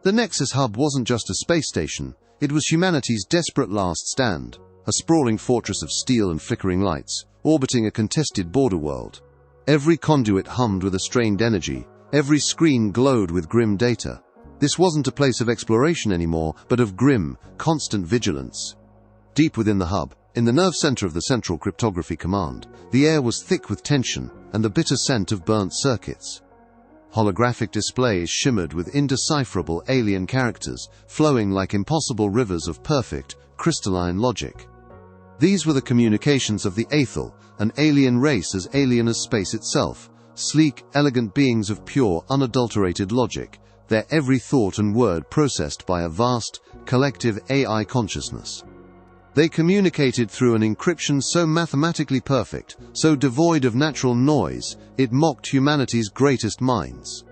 The Nexus hub wasn't just a space station, it was humanity's desperate last stand, a sprawling fortress of steel and flickering lights, orbiting a contested border world. Every conduit hummed with a strained energy, every screen glowed with grim data. This wasn't a place of exploration anymore, but of grim, constant vigilance. Deep within the hub, in the nerve center of the Central Cryptography Command, the air was thick with tension and the bitter scent of burnt circuits. Holographic displays shimmered with indecipherable alien characters, flowing like impossible rivers of perfect, crystalline logic. These were the communications of the Aethel, an alien race as alien as space itself, sleek, elegant beings of pure, unadulterated logic, their every thought and word processed by a vast, collective AI consciousness. They communicated through an encryption so mathematically perfect, so devoid of natural noise, it mocked humanity's greatest minds.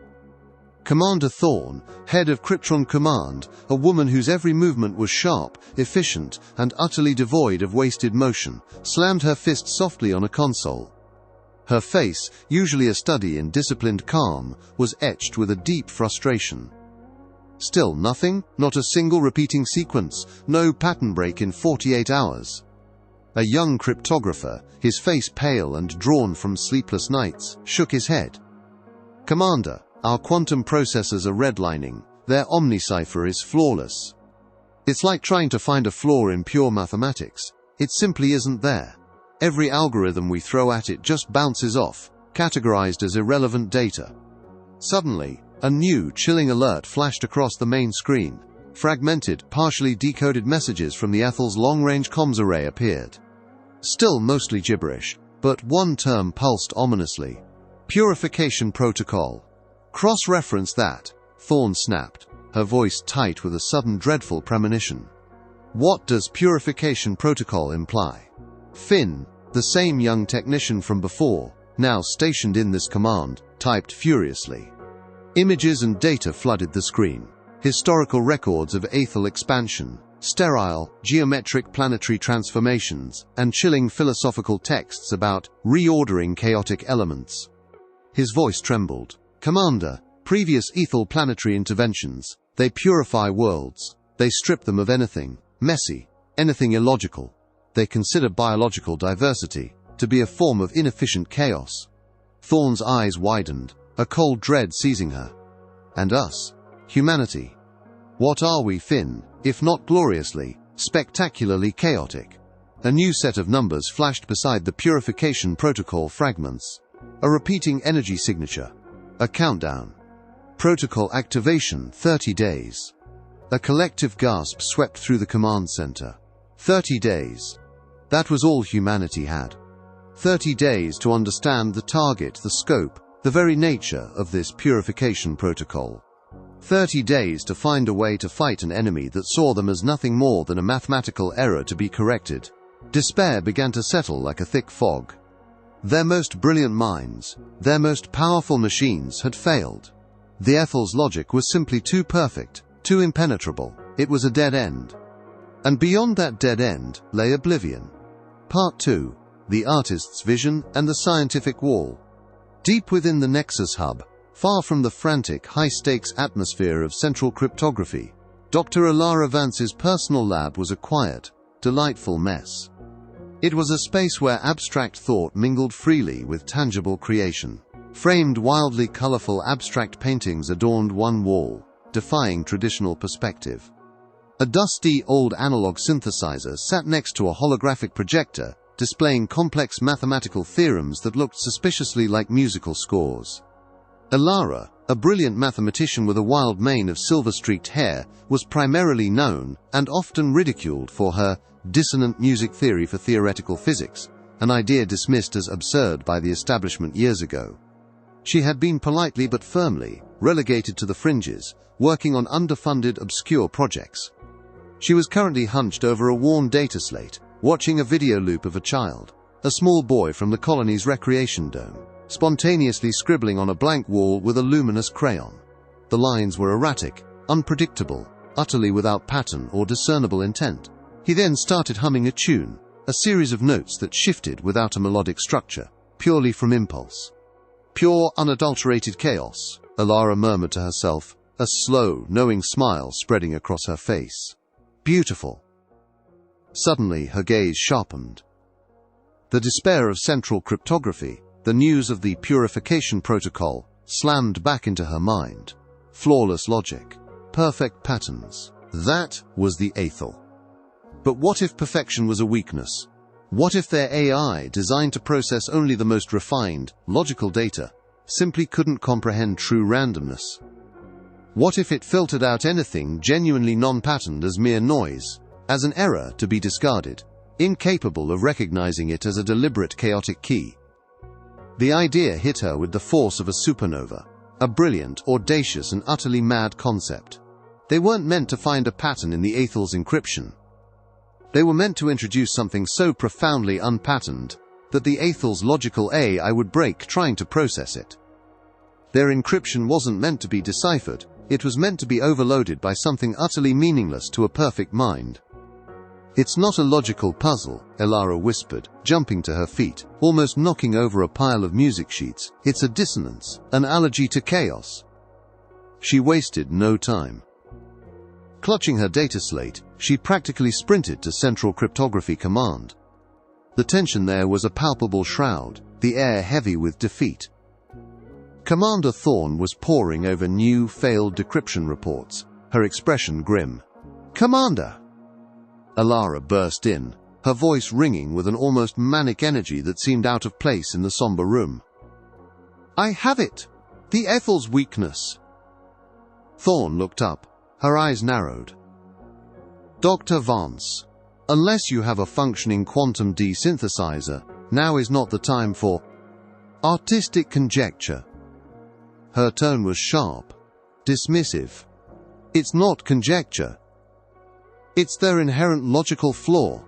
Commander Thorne, head of Krypton Command, a woman whose every movement was sharp, efficient, and utterly devoid of wasted motion, slammed her fist softly on a console. Her face, usually a study in disciplined calm, was etched with a deep frustration. Still nothing, not a single repeating sequence, no pattern break in 48 hours. A young cryptographer, his face pale and drawn from sleepless nights, shook his head. "Commander, our quantum processors are redlining. Their omnicipher is flawless. It's like trying to find a flaw in pure mathematics. It simply isn't there. Every algorithm we throw at it just bounces off, categorized as irrelevant data." Suddenly, a new, chilling alert flashed across the main screen. Fragmented, partially decoded messages from the Aethel's long-range comms array appeared. Still mostly gibberish, but one term pulsed ominously. "Purification Protocol." "Cross-reference that," Thorne snapped, her voice tight with a sudden dreadful premonition. "What does Purification Protocol imply?" Finn, the same young technician from before, now stationed in this command, typed furiously. Images and data flooded the screen. Historical records of Aethel expansion, sterile, geometric planetary transformations, and chilling philosophical texts about reordering chaotic elements. His voice trembled. "Commander, previous Aethel planetary interventions, they purify worlds. They strip them of anything messy, anything illogical. They consider biological diversity to be a form of inefficient chaos." Thorne's eyes widened, a cold dread seizing her. "And us? Humanity? What are we, Finn, if not gloriously, spectacularly chaotic?" A new set of numbers flashed beside the Purification Protocol fragments. A repeating energy signature. A countdown. Protocol activation, 30 days. A collective gasp swept through the command center. 30 days. That was all humanity had. 30 days to understand the target, the scope, the very nature of this purification protocol. 30 days to find a way to fight an enemy that saw them as nothing more than a mathematical error to be corrected. Despair began to settle like a thick fog. Their most brilliant minds, their most powerful machines had failed. The Aethel's logic was simply too perfect, too impenetrable. It was a dead end. And beyond that dead end lay oblivion. Part 2. The Artist's Vision and the Scientific Wall. Deep within the Nexus hub, far from the frantic, high-stakes atmosphere of central cryptography, Dr. Alara Vance's personal lab was a quiet, delightful mess. It was a space where abstract thought mingled freely with tangible creation. Framed, wildly colorful abstract paintings adorned one wall, defying traditional perspective. A dusty, old analog synthesizer sat next to a holographic projector, displaying complex mathematical theorems that looked suspiciously like musical scores. Alara, a brilliant mathematician with a wild mane of silver-streaked hair, was primarily known, and often ridiculed for her dissonant music theory for theoretical physics, an idea dismissed as absurd by the establishment years ago. She had been politely but firmly relegated to the fringes, working on underfunded, obscure projects. She was currently hunched over a worn data slate, watching a video loop of a child, a small boy from the colony's recreation dome, spontaneously scribbling on a blank wall with a luminous crayon. The lines were erratic, unpredictable, utterly without pattern or discernible intent. He then started humming a tune, a series of notes that shifted without a melodic structure, purely from impulse. "Pure, unadulterated chaos," Alara murmured to herself, a slow, knowing smile spreading across her face. Beautiful. Suddenly her gaze sharpened. The despair of central cryptography, the news of the purification protocol, slammed back into her mind. Flawless logic. Perfect patterns. That was the Aethel. But what if perfection was a weakness? What if their AI, designed to process only the most refined, logical data, simply couldn't comprehend true randomness? What if it filtered out anything genuinely non-patterned as mere noise, as an error to be discarded, incapable of recognizing it as a deliberate chaotic key? The idea hit her with the force of a supernova, a brilliant, audacious and utterly mad concept. They weren't meant to find a pattern in the Aethel's encryption. They were meant to introduce something so profoundly unpatterned that the Aethel's logical AI would break trying to process it. Their encryption wasn't meant to be deciphered, it was meant to be overloaded by something utterly meaningless to a perfect mind. "It's not a logical puzzle," Elara whispered, jumping to her feet, almost knocking over a pile of music sheets. "It's a dissonance, an allergy to chaos." She wasted no time. Clutching her data slate, she practically sprinted to Central Cryptography Command. The tension there was a palpable shroud, the air heavy with defeat. Commander Thorn was poring over new, failed decryption reports, her expression grim. "Commander!" Elara burst in, her voice ringing with an almost manic energy that seemed out of place in the somber room. "I have it! The Aethel's weakness!" Thorn looked up. Her eyes narrowed. "Dr. Vance, unless you have a functioning quantum desynthesizer, now is not the time for artistic conjecture." Her tone was sharp, dismissive. "It's not conjecture. It's their inherent logical flaw."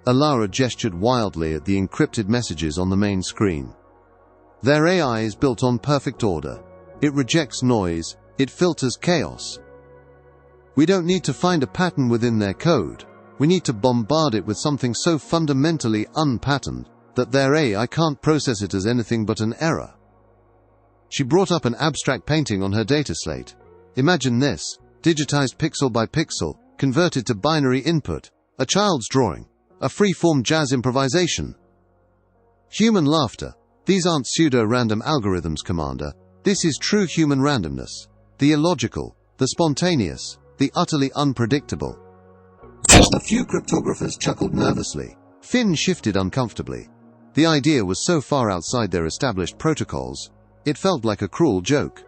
Elara gestured wildly at the encrypted messages on the main screen. "Their AI is built on perfect order. It rejects noise, it filters chaos. We don't need to find a pattern within their code. We need to bombard it with something so fundamentally unpatterned that their AI can't process it as anything but an error." She brought up an abstract painting on her data slate. "Imagine this, digitized pixel by pixel, converted to binary input, a child's drawing, a free-form jazz improvisation." Human laughter. "These aren't pseudo-random algorithms, Commander. This is true human randomness. The illogical, the spontaneous, the utterly unpredictable." A few cryptographers chuckled nervously. Finn shifted uncomfortably. The idea was so far outside their established protocols, it felt like a cruel joke.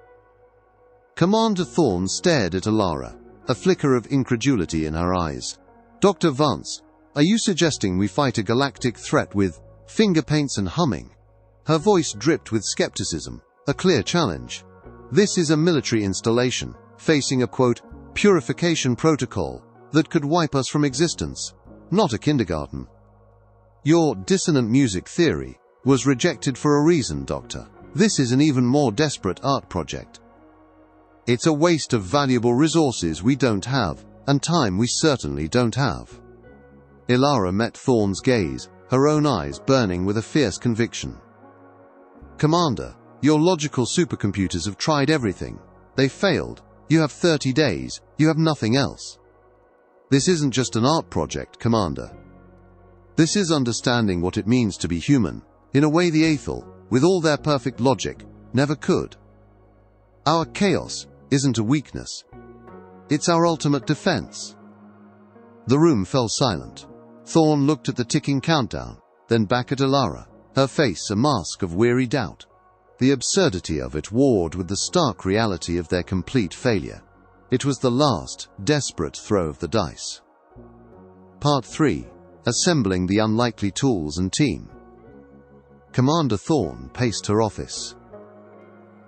Commander Thorn stared at Elara, a flicker of incredulity in her eyes. "Dr. Vance, are you suggesting we fight a galactic threat with finger paints and humming?" Her voice dripped with skepticism, a clear challenge. "This is a military installation, facing a, quote, purification protocol that could wipe us from existence, not a kindergarten. Your dissonant music theory was rejected for a reason, Doctor. This is an even more desperate art project. It's a waste of valuable resources we don't have, and time we certainly don't have." Elara met Thorn's gaze, her own eyes burning with a fierce conviction. "Commander, your logical supercomputers have tried everything. They failed. You have 30 days. You have nothing else. This isn't just an art project, Commander. This is understanding what it means to be human, in a way the Aethel, with all their perfect logic, never could. Our chaos isn't a weakness. It's our ultimate defense." The room fell silent. Thorn looked at the ticking countdown, then back at Elara, her face a mask of weary doubt. The absurdity of it warred with the stark reality of their complete failure. It was the last, desperate throw of the dice. Part 3. Assembling the unlikely tools and team. Commander Thorn paced her office.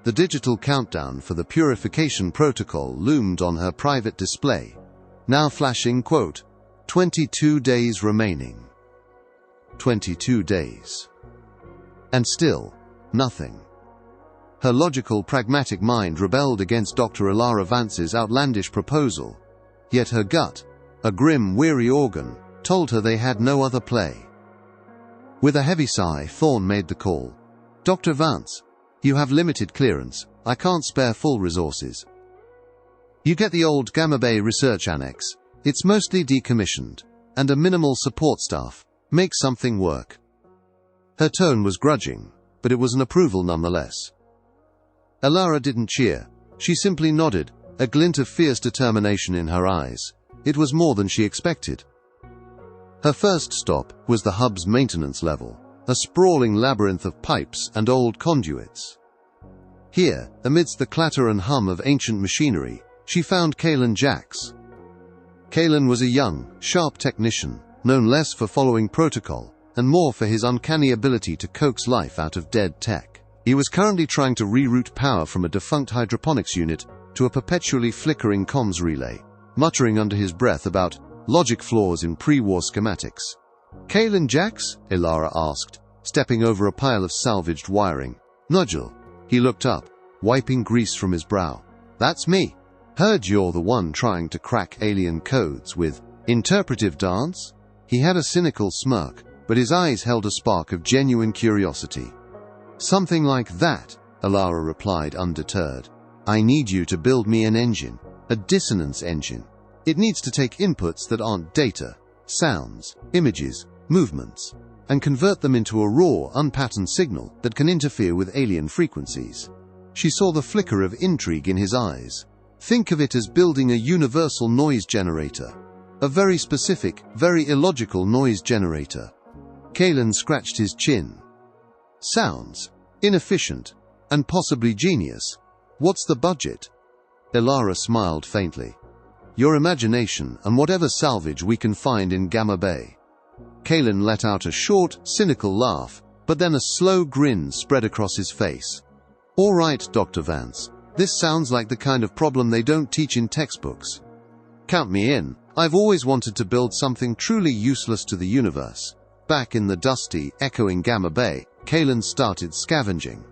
The digital countdown for the purification protocol loomed on her private display, now flashing, quote, 22 days remaining. 22 days. And still, nothing. Her logical, pragmatic mind rebelled against Dr. Elara Vance's outlandish proposal, yet her gut, a grim, weary organ, told her they had no other play. With a heavy sigh, Thorn made the call. "Dr. Vance, you have limited clearance. I can't spare full resources." You get the old Gamma Bay research annex. It's mostly decommissioned, and a minimal support staff. Make something work." Her tone was grudging, but it was an approval nonetheless. Elara didn't cheer. She simply nodded, a glint of fierce determination in her eyes. It was more than she expected. Her first stop was the hub's maintenance level, a sprawling labyrinth of pipes and old conduits. Here, amidst the clatter and hum of ancient machinery, she found Kalen Jax. Kalen was a young, sharp technician, known less for following protocol, and more for his uncanny ability to coax life out of dead tech. He was currently trying to reroute power from a defunct hydroponics unit to a perpetually flickering comms relay, muttering under his breath about logic flaws in pre-war schematics. "Kalen Jax?" Elara asked, stepping over a pile of salvaged wiring. "Nigel." He looked up, wiping grease from his brow. "That's me. Heard you're the one trying to crack alien codes with interpretive dance?" He had a cynical smirk, but his eyes held a spark of genuine curiosity. "Something like that," Elara replied undeterred. "I need you to build me an engine, a dissonance engine. It needs to take inputs that aren't data, sounds, images, movements, and convert them into a raw, unpatterned signal that can interfere with alien frequencies." She saw the flicker of intrigue in his eyes. "Think of it as building a universal noise generator. A very specific, very illogical noise generator." Kalen scratched his chin. "Sounds inefficient, and possibly genius. What's the budget?" Elara smiled faintly. "Your imagination and whatever salvage we can find in Gamma Bay." Kalen let out a short, cynical laugh, but then a slow grin spread across his face. "All right, Dr. Vance. This sounds like the kind of problem they don't teach in textbooks. Count me in. I've always wanted to build something truly useless to the universe." Back in the dusty, echoing Gamma Bay, Kalen started scavenging.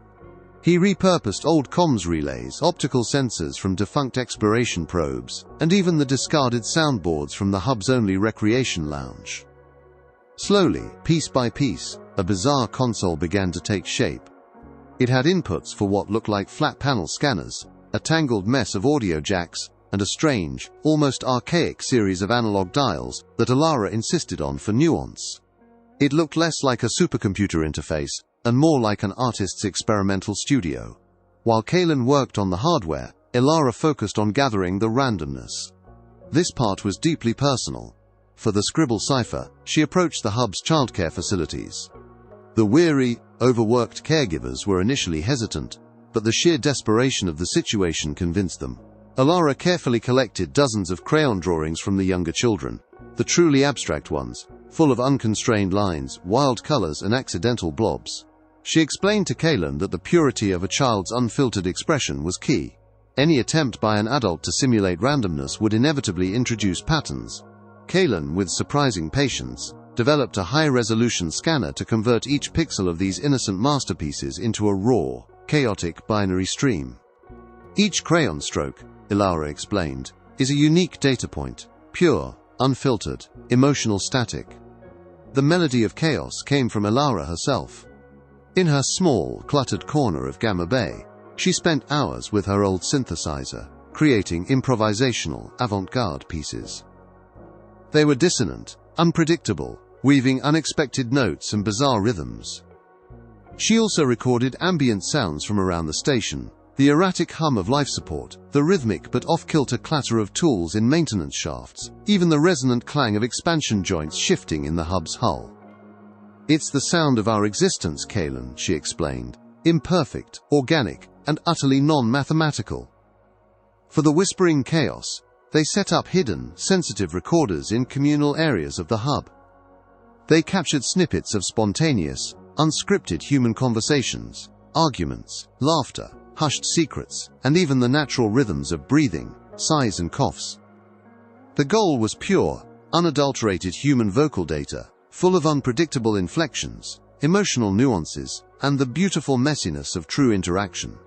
He repurposed old comms relays, optical sensors from defunct exploration probes, and even the discarded soundboards from the hub's only recreation lounge. Slowly, piece by piece, a bizarre console began to take shape. It had inputs for what looked like flat-panel scanners, a tangled mess of audio jacks, and a strange, almost archaic series of analog dials that Elara insisted on for nuance. It looked less like a supercomputer interface and more like an artist's experimental studio. While Kalen worked on the hardware, Elara focused on gathering the randomness. This part was deeply personal. For the scribble cipher, she approached the hub's childcare facilities. The weary, overworked caregivers were initially hesitant, but the sheer desperation of the situation convinced them. Elara carefully collected dozens of crayon drawings from the younger children, the truly abstract ones, full of unconstrained lines, wild colors, and accidental blobs. She explained to Kalen that the purity of a child's unfiltered expression was key. Any attempt by an adult to simulate randomness would inevitably introduce patterns. Kalen, with surprising patience, developed a high-resolution scanner to convert each pixel of these innocent masterpieces into a raw, chaotic binary stream. Each crayon stroke, Elara explained, is a unique data point, pure, unfiltered, emotional static. The melody of chaos came from Elara herself. In her small, cluttered corner of Gamma Bay, she spent hours with her old synthesizer, creating improvisational, avant-garde pieces. They were dissonant, unpredictable, weaving unexpected notes and bizarre rhythms. She also recorded ambient sounds from around the station, the erratic hum of life support, the rhythmic but off-kilter clatter of tools in maintenance shafts, even the resonant clang of expansion joints shifting in the hub's hull. "It's the sound of our existence, Kalen," she explained. "Imperfect, organic, and utterly non-mathematical." For the whispering chaos, they set up hidden, sensitive recorders in communal areas of the hub. They captured snippets of spontaneous, unscripted human conversations, arguments, laughter, hushed secrets, and even the natural rhythms of breathing, sighs and coughs. The goal was pure, unadulterated human vocal data, full of unpredictable inflections, emotional nuances, and the beautiful messiness of true interaction.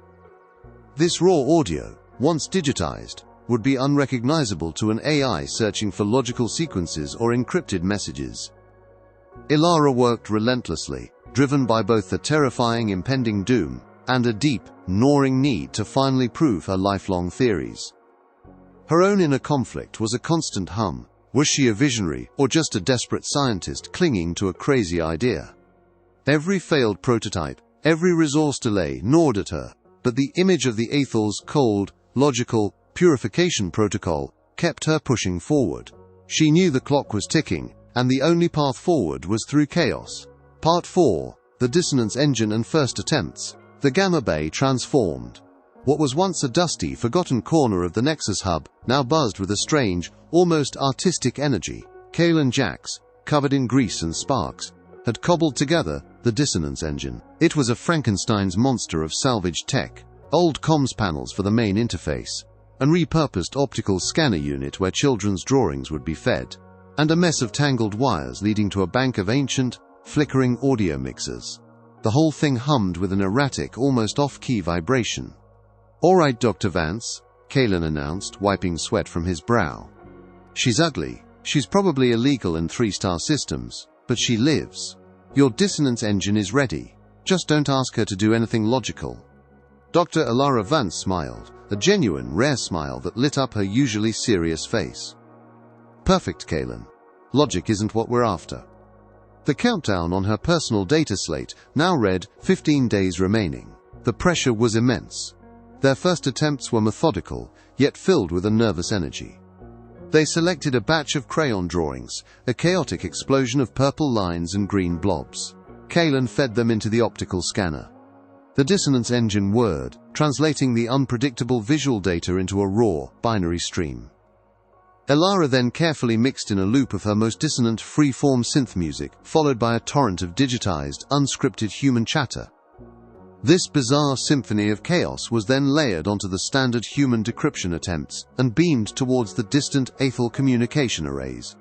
This raw audio, once digitized, would be unrecognizable to an AI searching for logical sequences or encrypted messages. Elara worked relentlessly, driven by both the terrifying impending doom and a deep, gnawing need to finally prove her lifelong theories. Her own inner conflict was a constant hum. Was she a visionary, or just a desperate scientist clinging to a crazy idea? Every failed prototype, every resource delay gnawed at her, but the image of the Aethel's cold, logical, purification protocol kept her pushing forward. She knew the clock was ticking, and the only path forward was through chaos. Part 4. The Dissonance Engine and First Attempts. The Gamma Bay transformed. What was once a dusty, forgotten corner of the Nexus hub now buzzed with a strange, almost artistic energy. Cale and Jax, covered in grease and sparks, had cobbled together the Dissonance Engine. It was a Frankenstein's monster of salvaged tech, old comms panels for the main interface, an repurposed optical scanner unit where children's drawings would be fed, and a mess of tangled wires leading to a bank of ancient, flickering audio mixers. The whole thing hummed with an erratic, almost off-key vibration. "All right, Dr. Vance," Kalen announced, wiping sweat from his brow. "She's ugly. She's probably illegal in 3-star systems, but she lives. Your dissonance engine is ready. Just don't ask her to do anything logical." Dr. Alara Vance smiled, a genuine, rare smile that lit up her usually serious face. "Perfect, Kalen. Logic isn't what we're after." The countdown on her personal data slate now read 15 days remaining. The pressure was immense. Their first attempts were methodical, yet filled with a nervous energy. They selected a batch of crayon drawings, a chaotic explosion of purple lines and green blobs. Kalen fed them into the optical scanner. The dissonance engine whirred, translating the unpredictable visual data into a raw, binary stream. Alara then carefully mixed in a loop of her most dissonant, free-form synth music, followed by a torrent of digitized, unscripted human chatter. This bizarre symphony of chaos was then layered onto the standard human decryption attempts and beamed towards the distant Aethel communication arrays.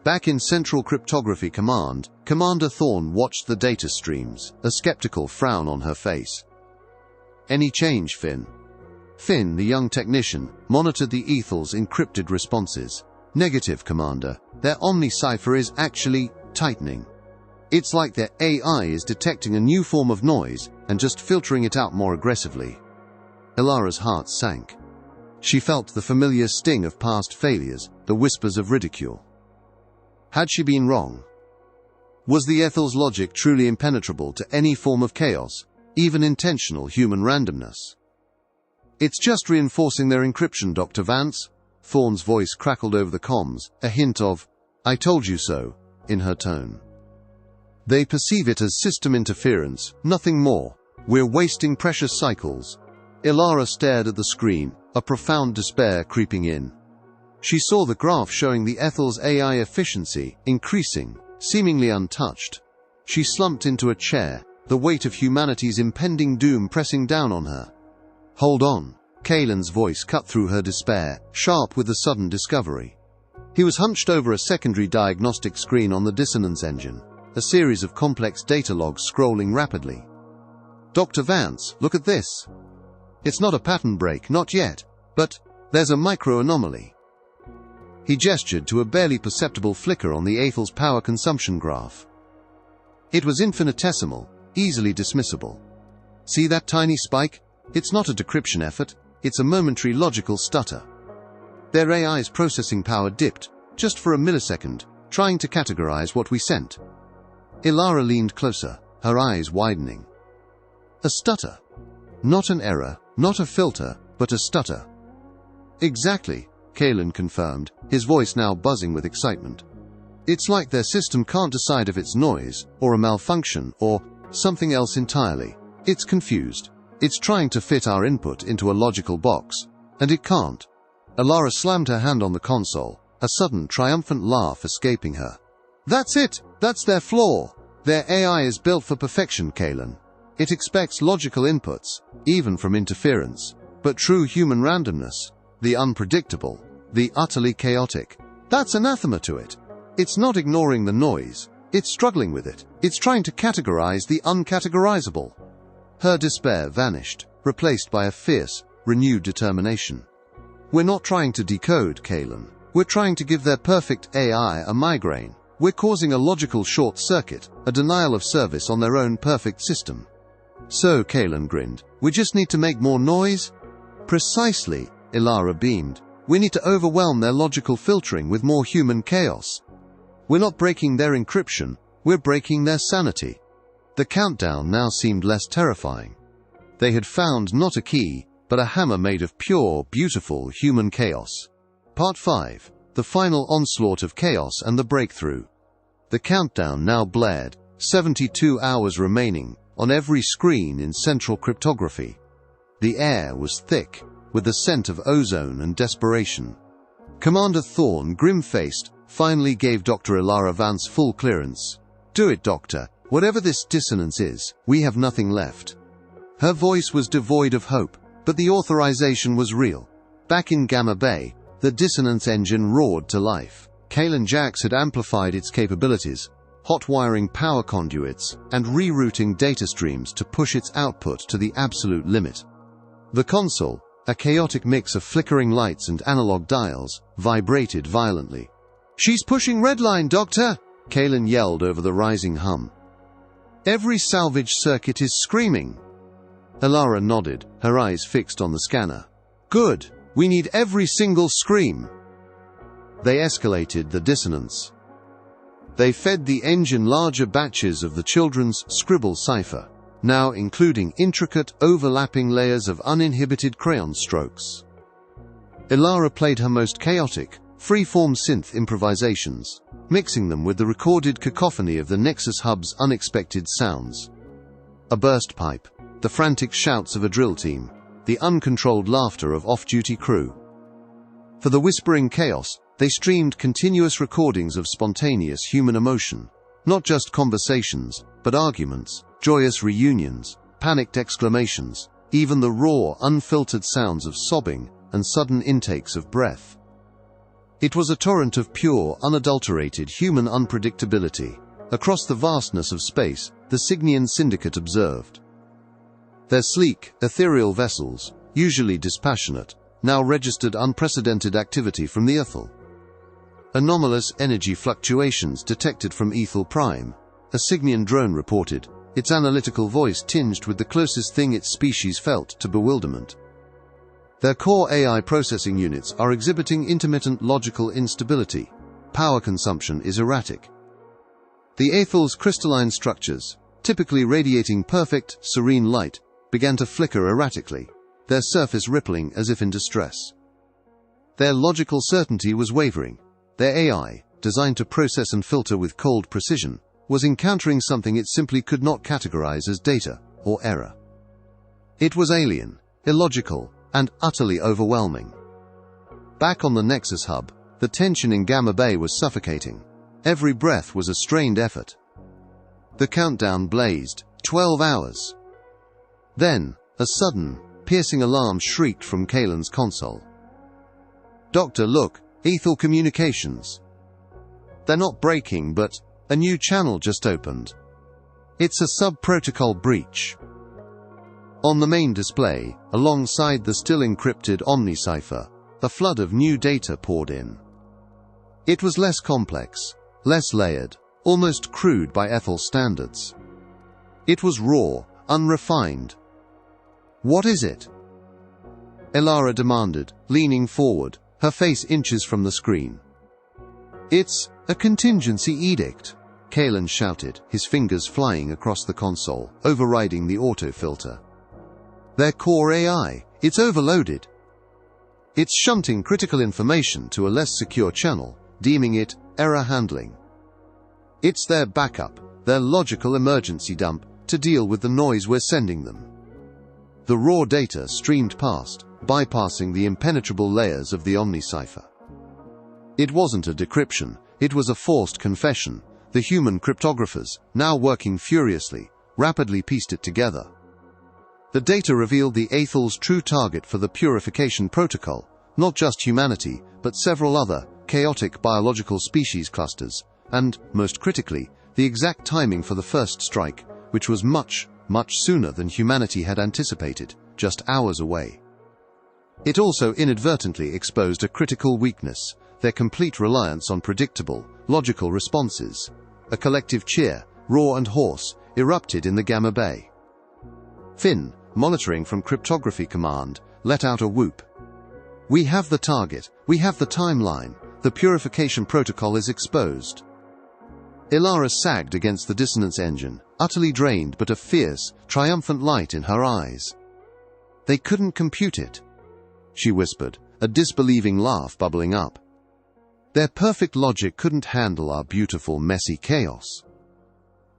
Back in Central Cryptography Command, Commander Thorne watched the data streams, a skeptical frown on her face. "Any change, Finn?" Finn, the young technician, monitored the Aethel's encrypted responses. "Negative, Commander. Their omni-cipher is actually tightening. It's like their AI is detecting a new form of noise and just filtering it out more aggressively." Alara's heart sank. She felt the familiar sting of past failures, the whispers of ridicule. Had she been wrong? Was the Aethel's logic truly impenetrable to any form of chaos, even intentional human randomness? "It's just reinforcing their encryption, Dr. Vance." Thorne's voice crackled over the comms, a hint of, "I told you so," in her tone. "They perceive it as system interference, nothing more. We're wasting precious cycles." Alara stared at the screen, a profound despair creeping in. She saw the graph showing the Aethel's AI efficiency increasing, seemingly untouched. She slumped into a chair, the weight of humanity's impending doom pressing down on her. "Hold on." Kalen's voice cut through her despair, sharp with the sudden discovery. He was hunched over a secondary diagnostic screen on the dissonance engine, a series of complex data logs scrolling rapidly. "Dr. Vance, look at this. It's not a pattern break, not yet, but there's a micro-anomaly." He gestured to a barely perceptible flicker on the Aethel's power consumption graph. It was infinitesimal, easily dismissible. "See that tiny spike? It's not a decryption effort, it's a momentary logical stutter." Their AI's processing power dipped, just for a millisecond, trying to categorize what we sent. Alara leaned closer, her eyes widening. A stutter. Not an error, not a filter, but a stutter. "Exactly," Kalen confirmed, his voice now buzzing with excitement. "It's like their system can't decide if it's noise, or a malfunction, or something else entirely. It's confused. It's trying to fit our input into a logical box, and it can't." Alara slammed her hand on the console, a sudden triumphant laugh escaping her. "That's it! That's their flaw! Their AI is built for perfection, Kalen. It expects logical inputs, even from interference, but true human randomness, the unpredictable, the utterly chaotic, that's anathema to it. It's not ignoring the noise, it's struggling with it. It's trying to categorize the uncategorizable." Her despair vanished, replaced by a fierce, renewed determination. "We're not trying to decode, Kalen. We're trying to give their perfect AI a migraine. We're causing a logical short circuit, a denial of service on their own perfect system." "So," Kalen grinned, "we just need to make more noise?" "Precisely," Alara beamed. We need to overwhelm their logical filtering with more human chaos. We're not breaking their encryption, we're breaking their sanity. The countdown now seemed less terrifying. They had found not a key, but a hammer made of pure, beautiful human chaos. Part 5. The final onslaught of chaos and the breakthrough. The countdown now blared, 72 hours remaining, on every screen in central cryptography. The air was thick, with the scent of ozone and desperation. Commander Thorne, grim-faced, finally gave Dr. Ilara Vance full clearance. "Do it, Doctor. Whatever this dissonance is, we have nothing left." Her voice was devoid of hope, but the authorization was real. Back in Gamma Bay, the dissonance engine roared to life. Kalen Jax had amplified its capabilities, hot-wiring power conduits and rerouting data streams to push its output to the absolute limit. The console, a chaotic mix of flickering lights and analog dials, vibrated violently. "She's pushing redline, Doctor!" Kalen yelled over the rising hum. "Every salvage circuit is screaming." Ilara nodded, her eyes fixed on the scanner. "Good. We need every single scream." They escalated the dissonance. They fed the engine larger batches of the children's scribble cipher, now including intricate, overlapping layers of uninhibited crayon strokes. Ilara played her most chaotic, free-form synth improvisations, mixing them with the recorded cacophony of the Nexus Hub's unexpected sounds. A burst pipe, the frantic shouts of a drill team, the uncontrolled laughter of off-duty crew. For the whispering chaos, they streamed continuous recordings of spontaneous human emotion, not just conversations, but arguments, joyous reunions, panicked exclamations, even the raw, unfiltered sounds of sobbing and sudden intakes of breath. It was a torrent of pure, unadulterated human unpredictability. Across the vastness of space, the Cygnian Syndicate observed. Their sleek, ethereal vessels, usually dispassionate, now registered unprecedented activity from the Ethel. Anomalous energy fluctuations detected from Ethel Prime, a Cygnian drone reported, its analytical voice tinged with the closest thing its species felt to bewilderment. Their core AI processing units are exhibiting intermittent logical instability. Power consumption is erratic. The Ethel's crystalline structures, typically radiating perfect, serene light, began to flicker erratically, their surface rippling as if in distress. Their logical certainty was wavering. Their AI, designed to process and filter with cold precision, was encountering something it simply could not categorize as data or error. It was alien, illogical, and utterly overwhelming. Back on the Nexus Hub, the tension in Gamma Bay was suffocating. Every breath was a strained effort. The countdown blazed, 12 hours. Then, a sudden, piercing alarm shrieked from Kalen's console. "Doctor, look, Ethel communications. They're not breaking, but a new channel just opened. It's a sub-protocol breach." On the main display, alongside the still encrypted Omni cipher, a flood of new data poured in. It was less complex, less layered, almost crude by Ethel standards. It was raw, unrefined. "What is it?" Ilara demanded, leaning forward, her face inches from the screen. "It's a contingency edict," Kalen shouted, his fingers flying across the console, overriding the auto-filter. "Their core AI, it's overloaded. It's shunting critical information to a less secure channel, deeming it error handling. It's their backup, their logical emergency dump, to deal with the noise we're sending them." The raw data streamed past, bypassing the impenetrable layers of the Omni cipher. It wasn't a decryption, it was a forced confession. The human cryptographers, now working furiously, rapidly pieced it together. The data revealed the Ethel's true target for the purification protocol, not just humanity, but several other, chaotic biological species clusters, and, most critically, the exact timing for the first strike, which was much sooner than humanity had anticipated, just hours away. It also inadvertently exposed a critical weakness, their complete reliance on predictable, logical responses. A collective cheer, raw and hoarse, erupted in the Gamma Bay. Finn, monitoring from cryptography command, let out a whoop. We have the target. We have the timeline. The purification protocol is exposed. Ilara sagged against the dissonance engine, utterly drained but a fierce, triumphant light in her eyes. They couldn't compute it, she whispered, a disbelieving laugh bubbling up. Their perfect logic couldn't handle our beautiful, messy chaos.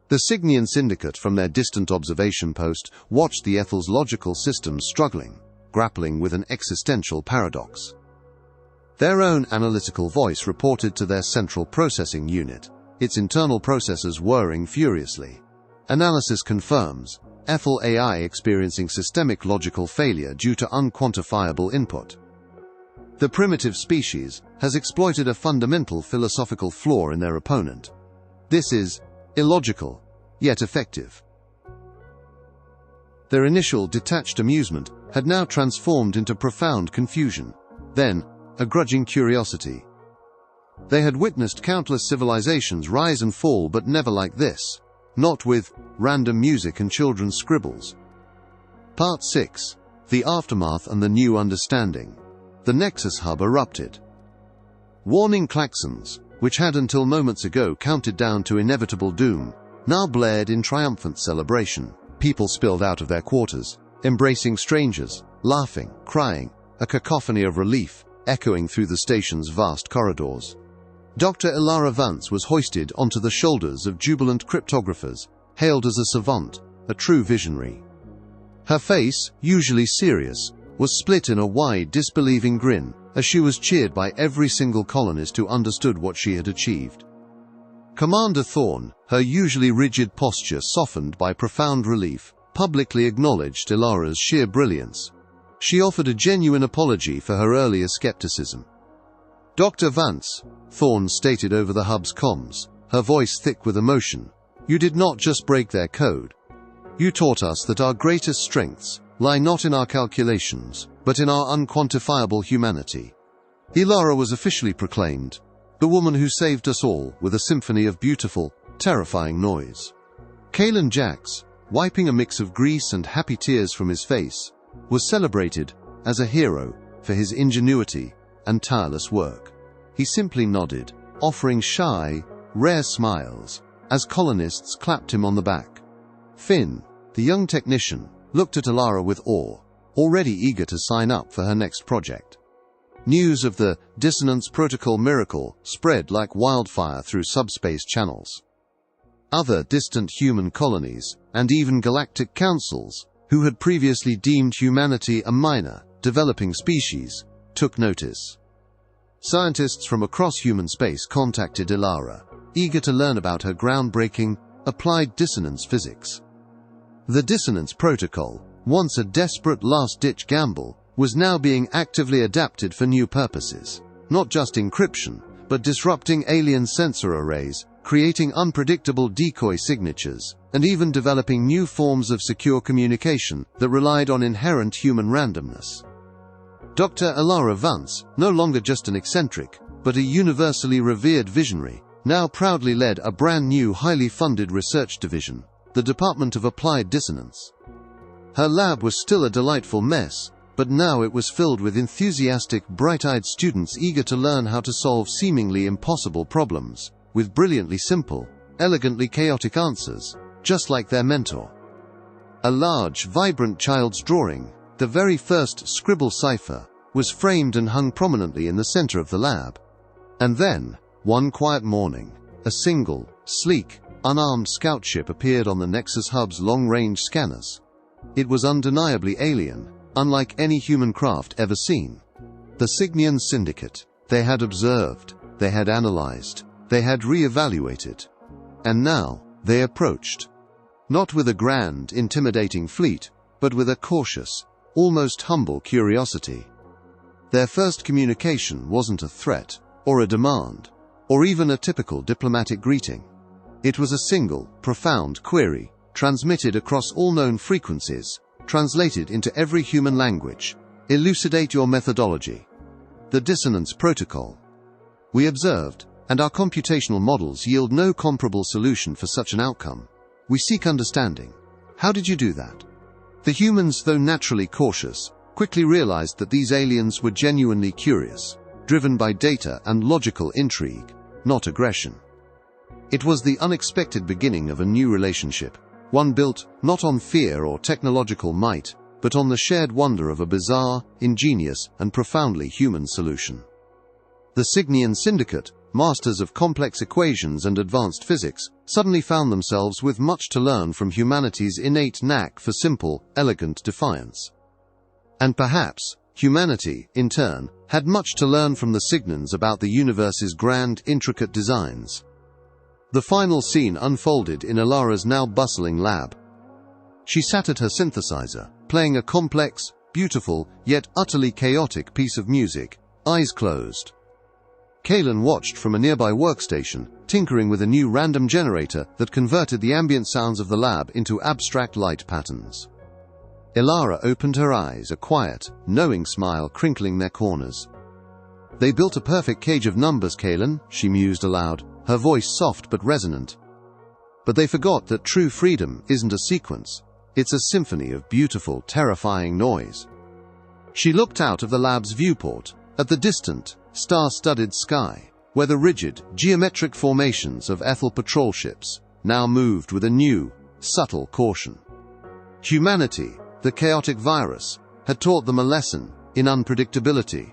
The Cygnian Syndicate from their distant observation post watched the Ethel's logical systems struggling, grappling with an existential paradox. Their own analytical voice reported to their central processing unit, its internal processors whirring furiously. Analysis confirms Ethel AI experiencing systemic logical failure due to unquantifiable input. The primitive species has exploited a fundamental philosophical flaw in their opponent. This is illogical, yet effective. Their initial detached amusement had now transformed into profound confusion, then a grudging curiosity. They had witnessed countless civilizations rise and fall, but never like this, not with random music and children's scribbles. Part 6. The Aftermath and the New Understanding. The Nexus Hub erupted. Warning klaxons, which had until moments ago counted down to inevitable doom, now blared in triumphant celebration. People spilled out of their quarters, embracing strangers, laughing, crying, a cacophony of relief echoing through the station's vast corridors. Dr. Ilara Vance was hoisted onto the shoulders of jubilant cryptographers, hailed as a savant, a true visionary. Her face, usually serious, was split in a wide, disbelieving grin as she was cheered by every single colonist who understood what she had achieved. Commander Thorne, her usually rigid posture softened by profound relief, publicly acknowledged Ilara's sheer brilliance. She offered a genuine apology for her earlier skepticism. Dr. Vance, Thorne stated over the hub's comms, her voice thick with emotion, you did not just break their code. You taught us that our greatest strengths lie not in our calculations, but in our unquantifiable humanity. Ilara was officially proclaimed the woman who saved us all with a symphony of beautiful, terrifying noise. Kalen Jax, wiping a mix of grease and happy tears from his face, was celebrated as a hero for his ingenuity and tireless work. He simply nodded, offering shy, rare smiles, as colonists clapped him on the back. Finn, the young technician, looked at Ilara with awe, already eager to sign up for her next project. News of the Dissonance Protocol miracle spread like wildfire through subspace channels. Other distant human colonies, and even galactic councils, who had previously deemed humanity a minor, developing species, took notice. Scientists from across human space contacted Ilara, eager to learn about her groundbreaking, applied dissonance physics. The Dissonance Protocol, once a desperate last-ditch gamble, was now being actively adapted for new purposes, not just encryption, but disrupting alien sensor arrays, creating unpredictable decoy signatures, and even developing new forms of secure communication that relied on inherent human randomness. Dr. Ilara Vance, no longer just an eccentric, but a universally revered visionary, now proudly led a brand new highly funded research division, the Department of Applied Dissonance. Her lab was still a delightful mess, but now it was filled with enthusiastic, bright-eyed students eager to learn how to solve seemingly impossible problems, with brilliantly simple, elegantly chaotic answers, just like their mentor. A large, vibrant child's drawing, the very first scribble cipher, was framed and hung prominently in the center of the lab. And then, one quiet morning, a single, sleek, unarmed scout ship appeared on the Nexus Hub's long-range scanners. It was undeniably alien, unlike any human craft ever seen. The Cygnian Syndicate. They had observed, they had analyzed, they had re-evaluated. And now, they approached. Not with a grand, intimidating fleet, but with a cautious, almost humble curiosity. Their first communication wasn't a threat, or a demand, or even a typical diplomatic greeting. It was a single, profound query, transmitted across all known frequencies, translated into every human language. Elucidate your methodology. The Dissonance Protocol. We observed, and our computational models yield no comparable solution for such an outcome. We seek understanding. How did you do that? The humans, though naturally cautious, quickly realized that these aliens were genuinely curious, driven by data and logical intrigue, not aggression. It was the unexpected beginning of a new relationship, one built not on fear or technological might, but on the shared wonder of a bizarre, ingenious, and profoundly human solution. The Cygnian Syndicate, masters of complex equations and advanced physics, suddenly found themselves with much to learn from humanity's innate knack for simple, elegant defiance. And perhaps, humanity, in turn, had much to learn from the Cygnans about the universe's grand, intricate designs. The final scene unfolded in Alara's now bustling lab. She sat at her synthesizer, playing a complex, beautiful, yet utterly chaotic piece of music, eyes closed. Kalen watched from a nearby workstation, tinkering with a new random generator that converted the ambient sounds of the lab into abstract light patterns. Alara opened her eyes, a quiet, knowing smile crinkling their corners. "They built a perfect cage of numbers, Kalen," she mused aloud, her voice soft but resonant. "But they forgot that true freedom isn't a sequence. It's a symphony of beautiful, terrifying noise." She looked out of the lab's viewport, at the distant, star-studded sky, where the rigid, geometric formations of Ethel patrol ships now moved with a new, subtle caution. Humanity, the chaotic virus, had taught them a lesson in unpredictability.